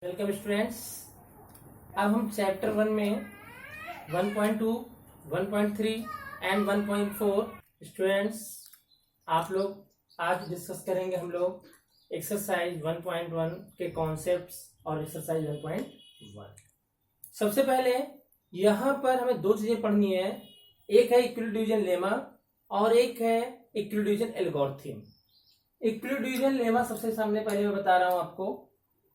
Welcome students. अब हम chapter 1 में 1.2, 1.3 एंड 1.4 स्टूडेंट्स आप लोग आज डिस्कस करेंगे। हम लोग एक्सरसाइज 1.1 के कॉन्सेप्ट्स और एक्सरसाइज 1.1। सबसे पहले यहाँ पर हमें दो चीजें पढ़नी है, एक है इक्विलिब्रियम डिवीजन लेमा और एक है equilibrium division algorithm. Equilibrium division lemma सबसे सामने पहले मैं बता रहा हूं आपको।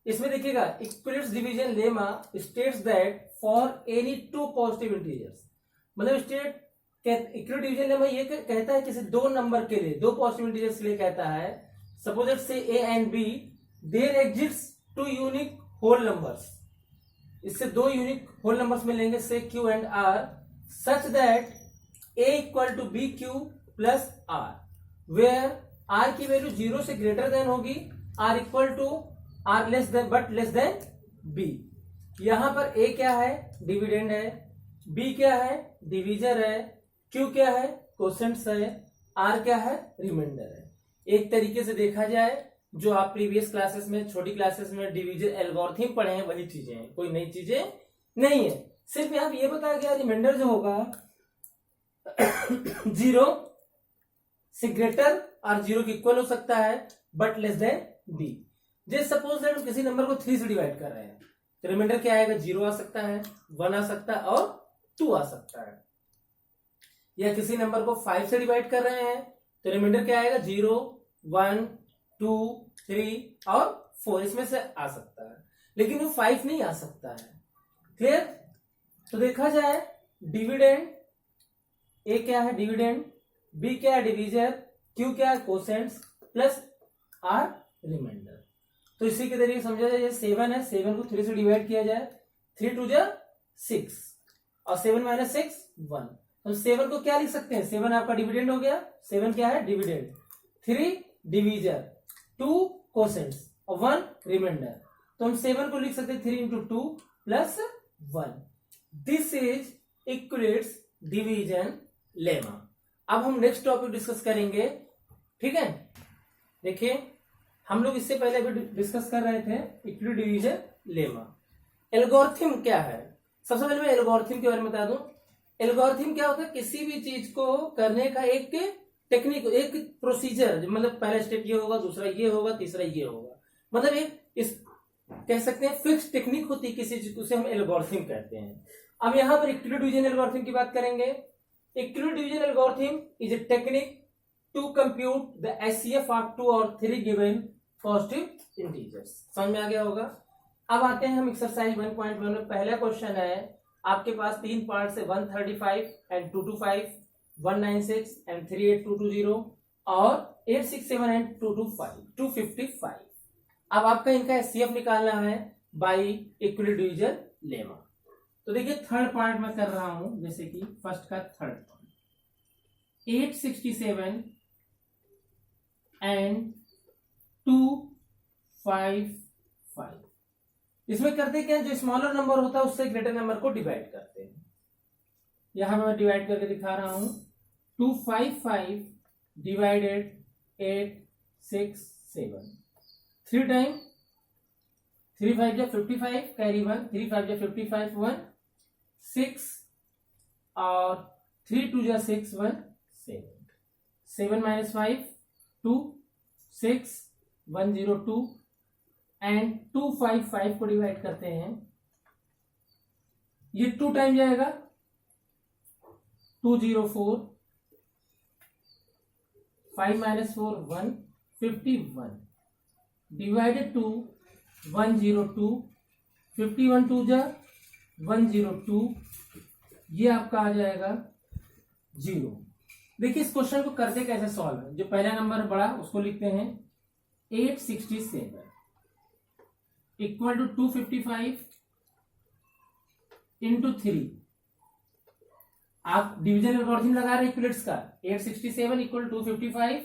इसमें देखिएगा, equilibrium division lemma states that for any two positive integers, मतलब इक्विलिब्रियम डिवीजन लेमा ये कहता है किसी दो नंबर के लिए, दो पॉजिटिव इंटीजर्स के लिए कहता है। Suppose that say a and b, there exists two unique whole numbers, इससे दो यूनिक होल नंबर्स मिलेंगे say q and r, such that a equal to b q plus r, where r की value 0 से greater than होगी, r equal to r less than but less than b. यहां पर ए क्या है, dividend है, B क्या है, डिवीजर है, क्यू क्या है, कोसेंट्स है, आर क्या है, रिमाइंडर है। एक तरीके से देखा जाए जो आप प्रीवियस क्लासेस में, छोटी क्लासेस में डिवीजन एल्गोरिथम पढ़े हैं वही चीजें हैं, कोई नई चीजें नहीं है। सिर्फ यहां पर यह बताया गया रिमाइंडर जो होगा 0 से ग्रेटर और 0 के इक्वल हो सकता है बट लेस देन बी। जैसे सपोज दैट हम किसी नंबर को 3 से डिवाइड कर रहे हैं तो रिमाइंडर क्या आएगा, 0 आ सकता है, 1 आ सकता है और 2 आ सकता है। या किसी नंबर को 5 से डिवाइड कर रहे हैं तो रिमाइंडर क्या आएगा, 0, 1, 2, 3 और 4 इसमें से आ सकता है, लेकिन वो 5 नहीं आ सकता है। क्लियर? तो देखा जाए डिविडेंड, ए क्या है डिविडेंड, बी क्या है डिवीजर, क्यू क्या है कोसेंट्स, प्लस आर रिमाइंडर। तो इसी के तरीके समझा जाए 7 है, 7 को 3 से डिवाइड किया जाए, 3 2 6 और 7 - 6 1। तो 7 को क्या लिख सकते हैं, 7 आपका डिविडेंड हो गया, 7 क्या है डिविडेंड, 3 डिवीजर, 2 कोसेंट्स और 1 रिमाइंडर। तो हम 7 को लिख सकते हैं 3 × 2 + 1। This is equilibrium division lemma. अब हम नेक्स्ट टॉपिक डिस्कस करेंगे, ठीक है। देखिए हम लोग इससे पहले भी डिस्कस कर रहे थे इक्विलिब्रियम डिवीजन लेमा। एल्गोरिथम क्या है, सबसे पहले मैं एल्गोरिथम के बारे में बता दूं। एल्गोरिथम क्या होता है, किसी भी चीज को करने का एक टेक्निक, एक प्रोसीजर, मतलब पहला स्टेप ये होगा, दूसरा ये होगा, तीसरा ये होगा, मतलब एक इस कह सकते हैं फिक्स टेक्निक होती है किसी चीज, उसे हम एल्गोरिथम कहते हैं। अब यहां पर इक्विलिब्रियम डिवीजन एल्गोरिथम की बात करेंगे। Equilibrium division algorithm is a technique to compute the HCF of 2 और 3 गिवन पॉजिटिव इंटीजर्स। समझ में आ गया होगा। अब आते हैं हम एक्सरसाइज 1.1 में। पहला क्वेश्चन है आपके पास 3 पार्ट से 135 एंड 225, 196 एंड 38220 और 867 एंड 255। अब आपका इनका HCF निकालना है बाई इक्विलिब्रियम डिवीजन लेमा। तो देखिए थर्ड पार्ट में कर रहा हूं, जैसे कि फर्स्ट का थर्ड पार्ट, 867 एंड 255। इसमें करते क्या, जो स्मॉलर नंबर होता है उससे ग्रेटर नंबर को डिवाइड करते हैं। यहां मैं डिवाइड करके दिखा रहा हूं, 255 डिवाइडेड 867, 3 टाइम 3 5 जा 55, कैरी 1, 3 5 जा 55, 1 6 और 3 2 जा 6 1 7, 7 - 5 2, 6 102 एंड 255 को डिवाइड करते हैं, ये 2 टाइम जाएगा, 204, 5 - 4 1 51 डिवाइडेड 2 102, 51 2 जा 102, ये आपका आ जाएगा 0। देखिए इस क्वेश्चन को करते कैसे सॉल्व है। जो पहला नंबर बड़ा उसको लिखते हैं 867 इक्वल टू 255 इंटू 3। आप डिवीजन एल्गोरिथम लगा रहे हैं इक्विलिब्रियम्स का, 867 इक्वल 255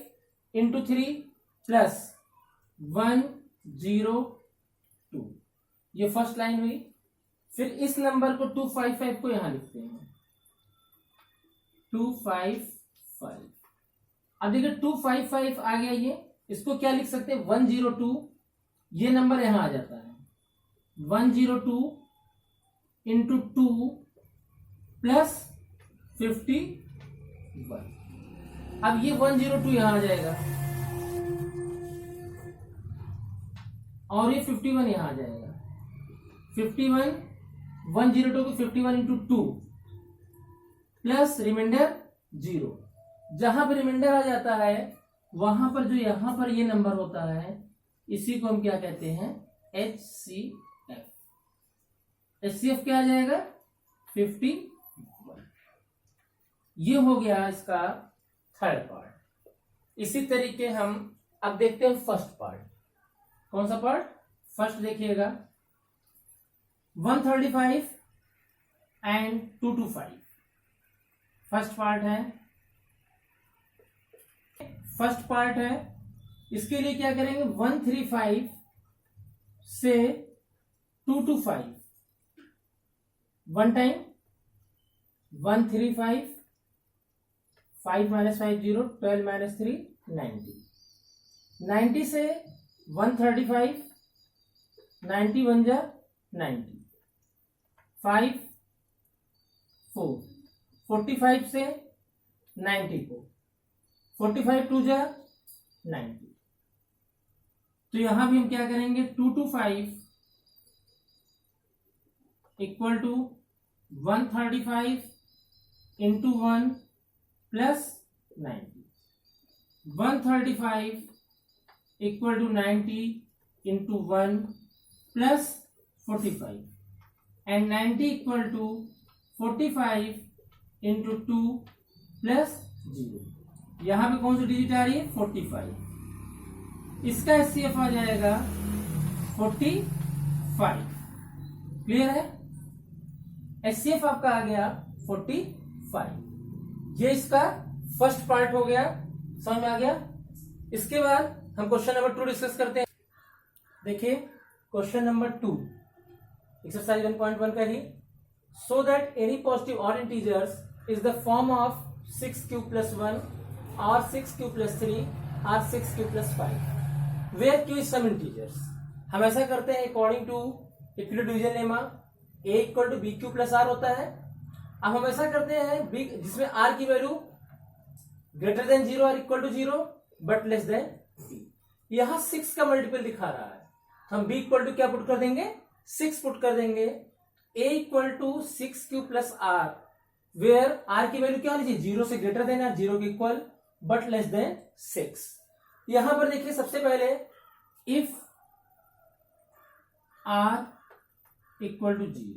इंटू 3 प्लस 102, ये फर्स्ट लाइन हुई। फिर इस नंबर को 255 को यहां लिखते हैं 255। अब देखिए 255 आ गया, ये इसको क्या लिख सकते हैं 102, ये नंबर यहां आ जाता है, 102 इंटू 2 प्लस 51। अब ये 102 यहां आ जाएगा और ये 51 यहां आ जाएगा। 51 102 को 51 इंटू 2 प्लस रिमाइंडर 0। जहां पर रिमाइंडर आ जाता है वहां पर जो यहां पर ये नंबर होता है इसी को हम क्या कहते हैं, HCF। HCF क्या आ जाएगा, 51। ये हो गया इसका थर्ड पार्ट। इसी तरीके हम अब देखते हैं फर्स्ट पार्ट। कौन सा पार्ट, फर्स्ट देखिएगा। 135 एंड 225 फर्स्ट पार्ट है। फर्स्ट पार्ट है, इसके लिए क्या करेंगे, 135 से 225 वन टाइम, 135 5 माइनस 5 0, 12 माइनस 3 90। 90 से 135, 90 1 जा 90, 5 4, 45 से 90 को, 45 2 जा 90। तो यहां भी हम क्या करेंगे, 225 equal to 135 into 1 plus 90, 135 equal to 90 into 1 plus 45 and 90 equal to 45 into 2 plus 0। यहां पे कौन सी डिजिट आ रही है, 45। इसका HCF आ जाएगा 45। क्लियर है, HCF आपका आ गया 45। ये इसका फर्स्ट पार्ट हो गया, समझ में आ गया। इसके बाद हम क्वेश्चन नंबर 2 डिस्कस करते हैं। देखिए क्वेश्चन नंबर 2 एक्सरसाइज 1.1 का ही। So that any positive odd integers is the form of 6q plus 1 or 6q plus 3 or 6q plus 5 where q is some integers। हम ऐसा करते हैं according to Euclid division lemma, a equal to b q plus r होता है। अब हम ऐसा करते हैं b जिसमें r की वैल्यू ग्रेटर देन 0 और equal to 0 but less than b। यहां 6 का मल्टीपल दिखा रहा है, हम b इक्वल टू क्या पुट कर देंगे, 6 पुट कर देंगे। a equal to 6q plus r where r की वैल्यू क्या होनी चाहिए, 0 से ग्रेटर देन आर, 0 के इक्वल बट लेस देन 6। यहां पर देखिए सबसे पहले if r equal to 0,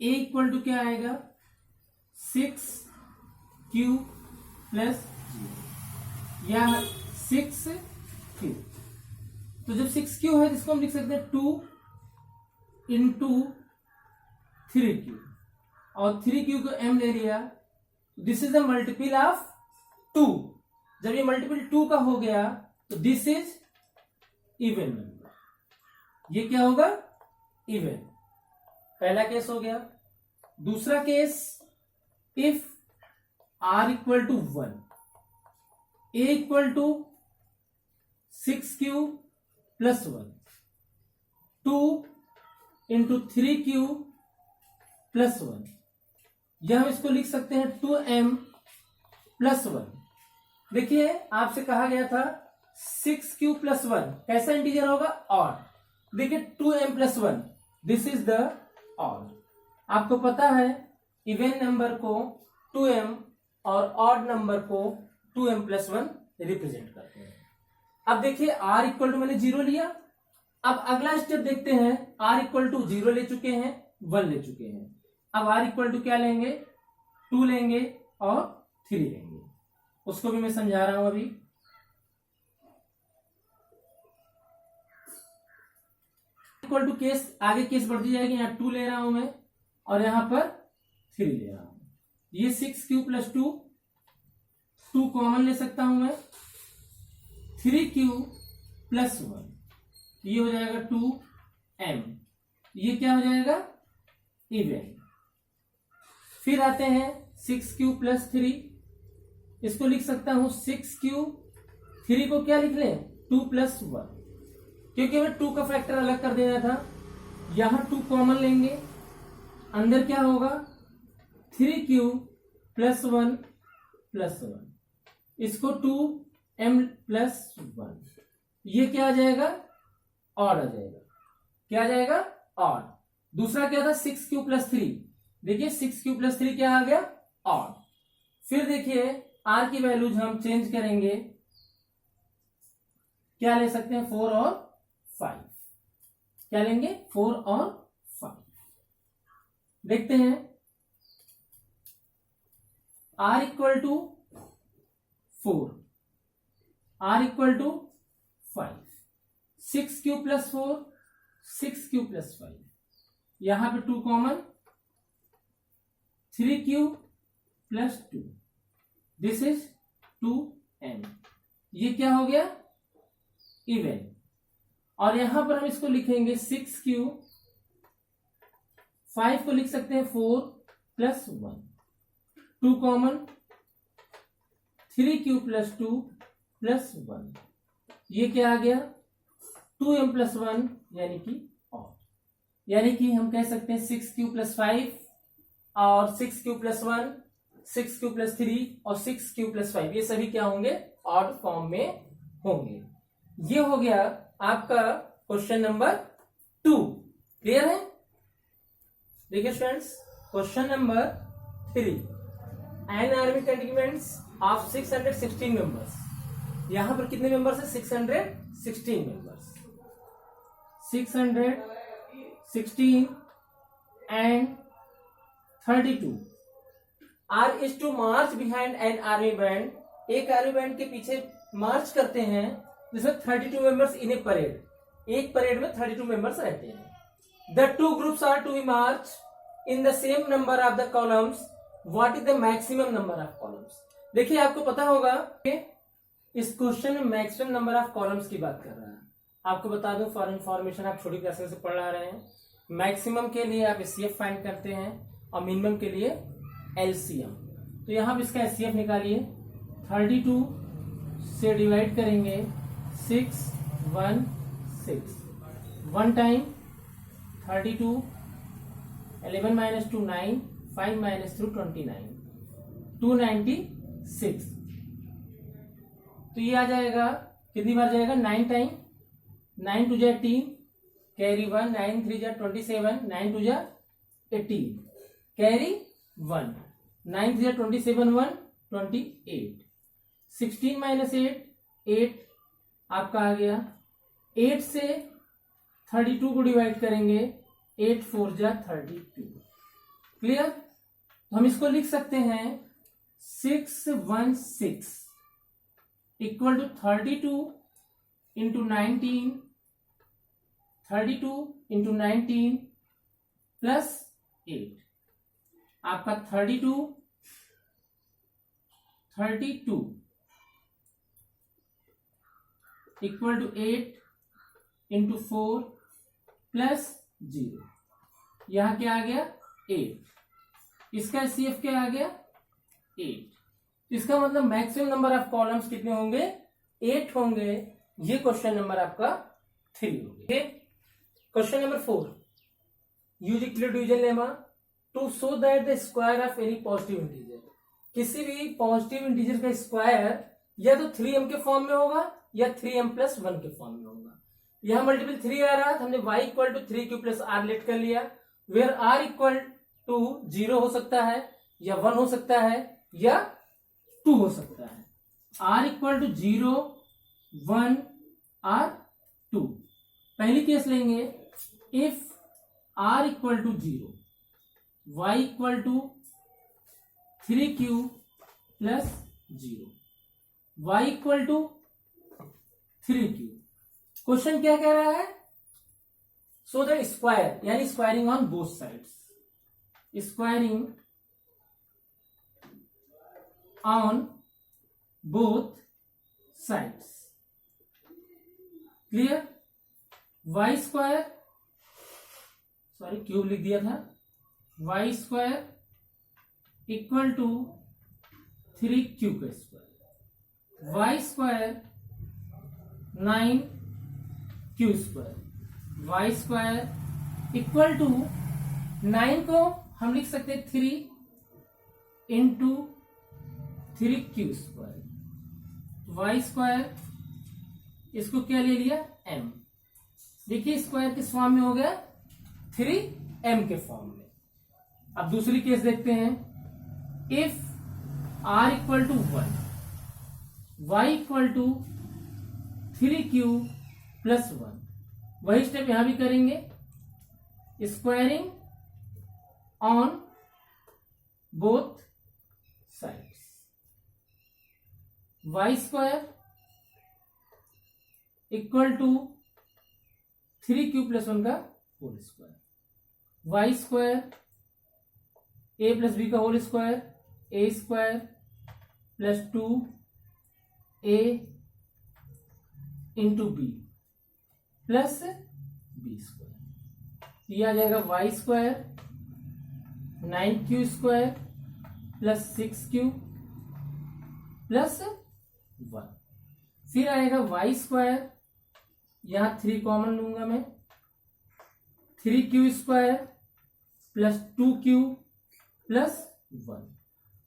a equal to क्या आएगा, 6q प्लस 0 या 6q। तो जब 6q है इसको हम लिख सकते हैं 2 इंटू 3q और 3q को m ले लिया। This is the multiple of 2। जब ये मल्टीपल 2 का हो गया तो दिस इज इवन नंबर। ये क्या होगा, इवन। पहला केस हो गया। दूसरा case, if r equal to 1, a equal to 6q plus 1, 2 into 3q plus 1, यह हम इसको लिख सकते हैं 2m प्लस 1। देखिए आपसे कहा गया था 6q प्लस 1 कैसा इंटीजर होगा, ऑड। देखिए 2m plus 1 this is the odd. आपको पता है इवन नंबर को 2m और ऑड नंबर को 2m प्लस 1 रिप्रेजेंट करते हैं। अब देखिए r इक्वल टू मैंने 0 लिया। अब अगला स्टेप देखते हैं, r इक्वल टू 0 ले चुके हैं, 1 ले चुके हैं। अब r इक्वल टू क्या लेंगे, 2 लेंगे और 3 लेंगे। उसको भी मैं समझा रहा हूं अभी। इक्वल टू केस, आगे केस बढ़ती जाएगी। यहाँ 2 ले रहा हूं मैं और यहां पर 3 ले रहा हूं। ये 6q प्लस 2, 2 कॉमन ले सकता हूं मैं, 3q प्लस 1, ये हो जाएगा 2m। ये क्या हो जाएगा, इवन। फिर आते हैं 6q प्लस 3, इसको लिख सकता हूं 6q, 3 को क्या लिख लें, 2 प्लस 1, क्योंकि हमें 2 का फैक्टर अलग कर देना था। यहां 2 कॉमन लेंगे, अंदर क्या होगा 3q प्लस 1 प्लस 1, इसको 2m प्लस 1, ये क्या आ जाएगा ऑड आ जाएगा। क्या आ जाएगा ऑड। दूसरा क्या था 6q प्लस 3, देखिए 6q प्लस 3 क्या आ गया ऑड। फिर देखिए r की वैल्यूज हम चेंज करेंगे, क्या ले सकते हैं 4 और 5, क्या लेंगे 4 और 5। देखते हैं r equal to 4, r equal to 5, 6q plus 4, 6q plus 5, यहां पे 2 common, 3q plus 2, this is 2m, ये क्या हो गया इवन। और यहां पर हम इसको लिखेंगे 6q, 5 को लिख सकते हैं 4 plus 1, 2 common, 3q plus 2 plus 1, ये क्या आ गया 2m प्लस 1 यानी कि और, यानी कि हम कह सकते हैं 6q प्लस 5 और 6q प्लस 1, 6q प्लस 3 और 6q प्लस 5, ये सभी क्या होंगे ऑड फॉर्म में होंगे। ये हो गया आपका क्वेश्चन नंबर 2। क्लियर है। देखिए students question number 3, an army contingents of 616 members, यहां पर कितने मेंबर्स है 616 members, 616 and 32 are is to march behind an army band, एक आर्मी बैंड के पीछे मार्च करते हैं जिसमें 32 मेंबर्स इन ए परेड, एक परेड में 32 मेंबर्स रहते हैं। The two groups are to be march in the same number of the columns, what is the maximum number of columns. देखिए आपको पता होगा कि इस क्वेश्चन में मैक्सिमम नंबर ऑफ कॉलम्स की बात कर रहा है। आपको बता दूं फॉर इन्फॉर्मेशन, आप छोटी क्लासेस से पढ़ा रहे हैं, मैक्सिमम के लिए आप एचसीएफ फाइंड करते हैं और मिनिमम के लिए एलसीएम। तो यहां पर इसका एचसीएफ निकालिए, 32 से डिवाइड करेंगे 6 1 6, 1 टाइम 32, 11 माइनस 2 9, 5 माइनस 2 29, 296। तो ये आ जाएगा कितनी बार जाएगा 9 टाइम, 9 टू जा 18, कैरी 1, 9 3 जा 27, 9 टू जा 18, कैरी 1, 9 3 जा 27, 1 28, 16 माइनस 8 आपका आ गया, 8 से 32 को डिवाइड करेंगे, 8 4 जा 32। क्लियर। तो हम इसको लिख सकते हैं 616 equal to 32 into 19, 32 into 19 plus 8, आपका 32 इक्वल टू 8 इंटू 4 प्लस 0, यहां क्या आ गया 8, इसका सीएफ क्या आ गया 8। इसका मतलब मैक्सिमम नंबर ऑफ कॉलम्स कितने होंगे 8 होंगे। ये क्वेश्चन नंबर आपका 3 होंगे। Question number 4, use Euclid division lemma to show that the square of any positive integer, किसी भी पॉजिटिव इंटीजर का स्क्वायर या तो 3m के फॉर्म में होगा या 3m प्लस 1 के फॉर्म में होगा। यहां मल्टीपल 3 आ रहा है, हमने y equal to 3q plus r let कर लिया, वेयर r इक्वल टू 0 हो सकता है या 1 हो सकता है या 2 हो सकता है। r इक्वल टू 0 1 और 2। पहली केस लेंगे, if r equal to 0, y equal to 3q plus 0, y equal to 3q। Question क्या कह रहा है, सो दैट स्क्वायर यानी squaring on both sides, squaring on both sides. Clear. Y square, sorry cube लिख दिया था, y square equal to 3q का square, y square 9q square, y square equal to 9 को हम लिख सकते हैं 3 into 3q square, y square, इसको क्या ले लिया m। देखिए स्क्वायर किस फॉर्म में हो गया 3m के फॉर्म में। अब दूसरी केस देखते हैं, if r equal to 1, y equal to 3q plus 1, वही स्टेप यहां भी करेंगे, squaring on both sides, y square equal to 3q plus 1 का whole square, y square a plus b का whole square, a square plus 2a into b plus b square, ये आ जाएगा y square 9q square plus 6q plus 1। फिर आएगा y square, यहां 3 common लूंगा मैं, 3q square plus 2q plus 1,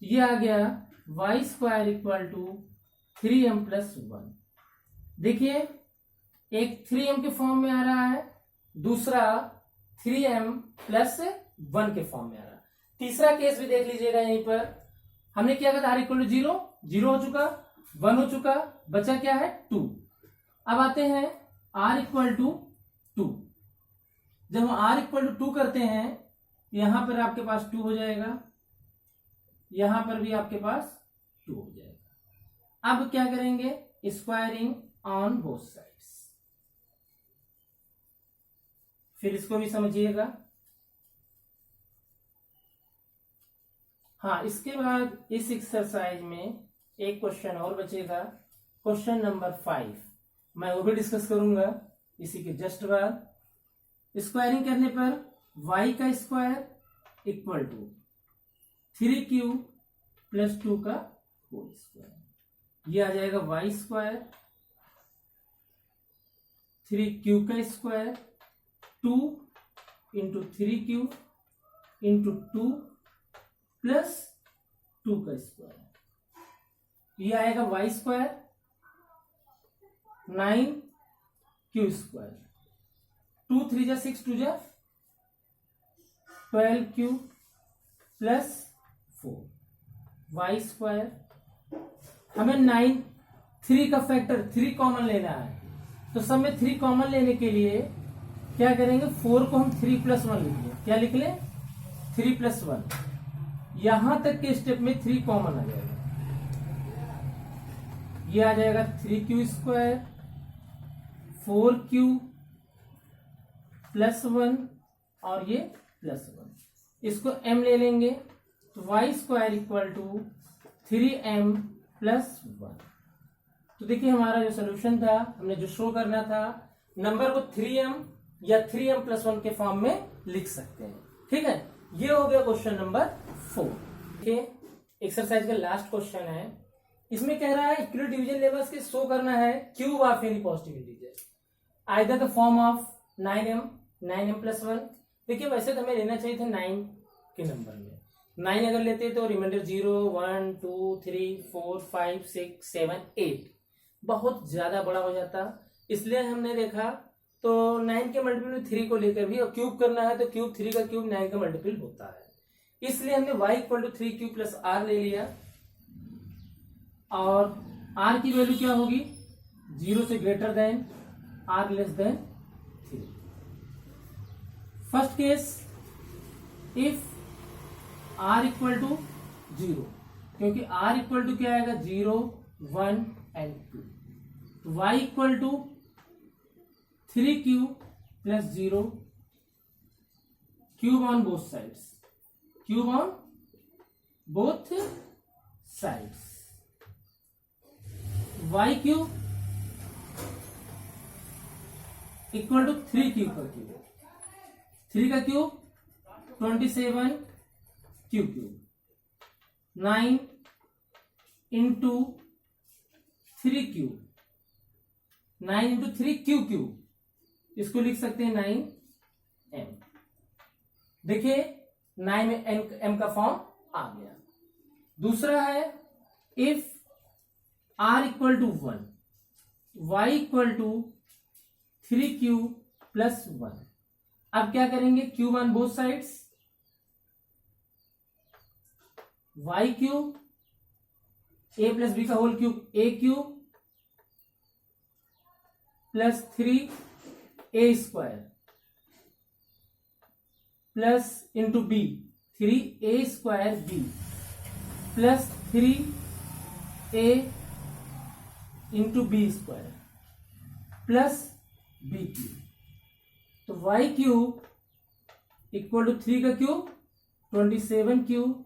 ये आ गया y square equal to 3m plus 1। देखिए एक 3m के फॉर्म में आ रहा है, दूसरा 3m प्लस 1 के फॉर्म में आ रहा है। तीसरा केस भी देख लीजिएगा, यहीं पर हमने क्या कहा, r इक्वल टू 0, 0 हो चुका, 1 हो चुका, बचा क्या है 2। अब आते हैं r इक्वल टू 2, जब हम r इक्वल टू 2 करते हैं, यहां पर आपके पास 2 हो जाएगा, यहां पर भी आपके पास 2 हो जाएगा। अब क्या करेंगे, स्क्वायरिंग ऑन बोथ साइड्स। फिर इसको भी समझिएगा। हाँ, इसके बाद इस एक्सरसाइज में एक क्वेश्चन और बचेगा, क्वेश्चन नंबर 5, मैं वो भी डिस्कस करूंगा इसी के जस्ट बाद। स्क्वायरिंग करने पर y का square equal to 3q plus 2 का होल स्क्वायर, ये आ जाएगा y स्क्वायर 3q का square 2 into 3q into 2 plus 2 का स्क्वायर, ये आएगा y स्क्वायर 9q स्क्वायर, 2 3 जा 6, 2 जा 12q प्लस 4, y स्क्वायर, हमें 9 3 का फैक्टर 3 कॉमन लेना है, तो सब में 3 कॉमन लेने के लिए क्या करेंगे, 4 को हम 3 प्लस 1 लिख लें। क्या लिख लें, 3 प्लस 1, यहां तक के स्टेप में 3 कॉमन आ जाएगा, ये आ जाएगा 3q स्क्वायर 4q प्लस 1 और ये प्लस 1, इसको m ले लेंगे तो y square equal to 3m plus 1। तो देखिए हमारा जो सोल्यूशन था, हमने जो शो करना था, नंबर को 3m या 3m प्लस 1 के फॉर्म में लिख सकते हैं। ठीक है, ये हो गया क्वेश्चन नंबर 4। देखिए एक्सरसाइज का लास्ट क्वेश्चन है, इसमें कह रहा है इक्वल डिवीजन लेवल्स के शो करना है cube of any positive integer either the form of 9m plus 1। देखिए वैसे तो हमें लेना चाहिए था 9 के नंबर में, 9 अगर लेते तो रिमाइंडर 0 1 2 3 4 5 6 7 8 बहुत ज्यादा बड़ा हो जाता, इसलिए हमने देखा तो 9 के मल्टीपल में 3 को लेकर भी, और क्यूब करना है तो क्यूब 3 का क्यूब 9 का मल्टीपल होता है, इसलिए हमने y equal to 3q plus r ले लिया, और r की वैल्यू क्या होगी, 0 से greater than r less than 3। First case, if r equal to 0, क्योंकि r इक्वल टू क्या आएगा 0 1 एंड 2, तो y equal to 3q plus 0 cube on both sides, cube on both sides, y cube equal to 3q का cube, 3 का cube 27 q cube, 9 into 3 cube, 9 into 3 q cube, इसको लिख सकते हैं 9m। देखिए 9 में m का फॉर्म आ गया। दूसरा है if r equal to 1, y equal to 3q plus 1। अब क्या करेंगे, cube on both sides, y cube a plus b का whole cube a cube plus 3a square plus into b 3a square b plus 3a into b square plus b cube. तो y cube equal to 3 का cube 27 cube,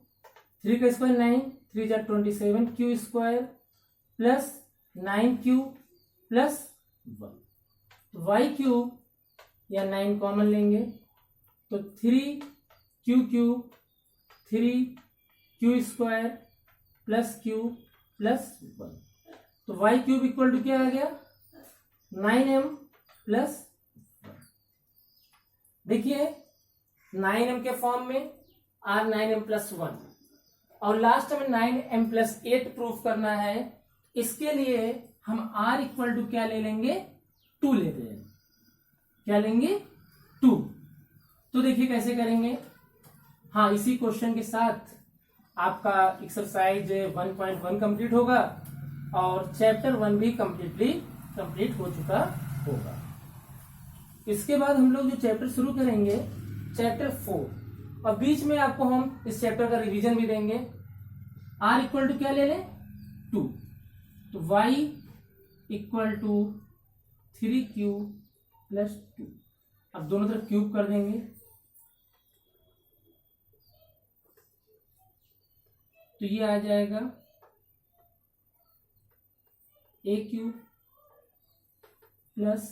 3 का square 9, 3 जा 27 Q square plus 9 cube plus 1। तो y cube या 9 common लेंगे तो 3q cube 3q square plus q plus 1। तो y cube equal to क्या आ गया, 9m प्लस 1। देखिए 9m के फॉर्म में r 9m प्लस 1 और लास्ट में 9m प्लस 8 प्रूफ करना है। इसके लिए हम r इक्वल टू क्या ले लेंगे, 2 लेते हैं। क्या लेंगे, 2। तो देखिए कैसे करेंगे। हाँ, इसी क्वेश्चन के साथ आपका एक्सरसाइज 1.1 कंप्लीट होगा और चैप्टर 1 भी कंप्लीट हो चुका होगा। इसके बाद हम लोग जो चैप्टर शुरू करेंगे चैप्टर 4, और बीच में आपको हम इस चैप्टर का रिवीजन भी देंगे। r इक्वल टू क्या ले लें, 2। तो y equal to 3q plus 2। अब दोनों तरफ क्यूब कर देंगे तो ये आ जाएगा a cube plus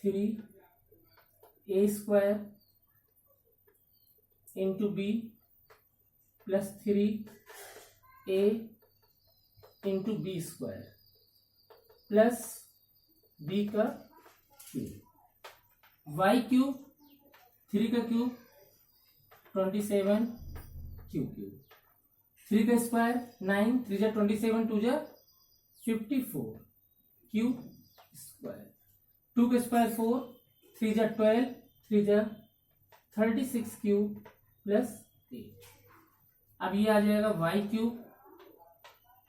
3a square into b plus 3a into b square plus b का क्यूब। y क्यूब 3 का क्यूब 27 क्यूब 3 का स्क्वायर 9, 3 जा 27, 2 जा 54 क्यूब स्क्वायर, 2 का स्क्वायर 4, 3 जा 12, 3 जा 36 क्यूब प्लस 8। अब ये आ जाएगा y cube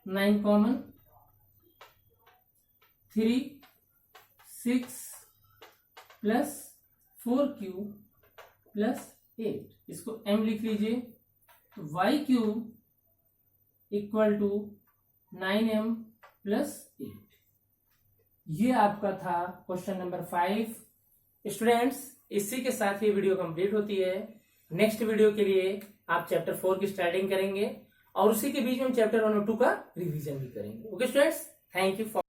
9 common 3 6 plus 4 cube plus 8। इसको m लिख लीजिए। तो y cube equal to 9m plus 8। ये आपका था क्वेश्चन नंबर 5। स्टूडेंट्स, इसी के साथ ये वीडियो कंप्लीट होती है। नेक्स्ट वीडियो के लिए आप चैप्टर 4 की स्टार्टिंग करेंगे और उसी के बीच में चैप्टर 1 और 2 का रिवीजन भी करेंगे। Okay students, thank you for